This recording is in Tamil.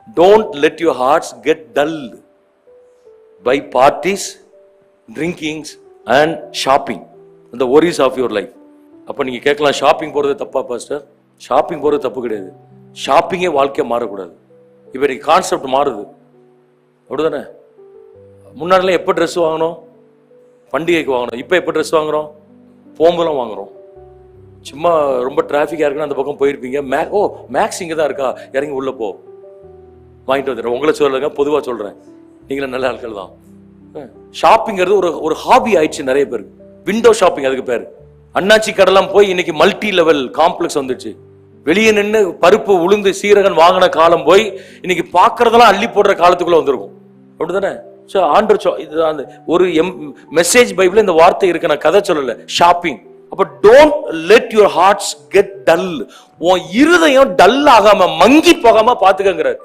Don't let your hearts get dull by parties, drinkings and shopping and the worries of your life. அப்போ நீங்கள் கேட்கலாம், ஷாப்பிங் போகிறது தப்பா பாஸ்டர்? ஷாப்பிங் போகிறது தப்பு கிடையாது. ஷாப்பிங்கே வாழ்க்கையை மாறக்கூடாது. இப்போ நீங்கள் கான்செப்ட் மாறுது, அப்படிதானே? முன்னாடிலாம் எப்போ ட்ரெஸ் வாங்கணும்? பண்டிகைக்கு வாங்கணும். இப்போ எப்போ ட்ரெஸ் வாங்குறோம்? போகும்போதெல்லாம் வாங்குறோம். சும்மா ரொம்ப டிராஃபிக்காக இருக்குன்னு அந்த பக்கம் போயிருப்பீங்க, மேக்ஸ் இங்கே தான் இருக்கா, இறங்கி உள்ளே போ, வாங்கிட்டு வந்துடுறேன். உங்களை சொல்லுங்க, பொதுவாக சொல்கிறேன், நீங்களும் நல்ல ஆட்கள் தான். ஷாப்பிங்கிறது ஒரு ஹாபி ஆயிடுச்சு நிறைய பேர். விண்டோ ஷாப்பிங் அதுக்கு பேர். அண்ணாச்சி கடலாம் போய் இன்னைக்கு மல்டி லெவல் காம்ப்ளெக்ஸ் வந்துச்சு. வெளியே நின்று பருப்பு உளுந்து சீரகன் வாங்கின காலம் போய் இன்னைக்கு பார்க்கறதெல்லாம் அள்ளி போடுற காலத்துக்குள்ள வந்திருக்கும், அப்படிதானே? இது அந்த ஒரு மெசேஜ் பைபிள் இந்த வார்த்தை இருக்கு, நான் கதை சொல்லல. ஷாப்பிங். அப்ப don't let your hearts get dull. உன் இருதயம் டல் ஆகாம மங்கி போகாம பாத்துக்கங்கிறார்.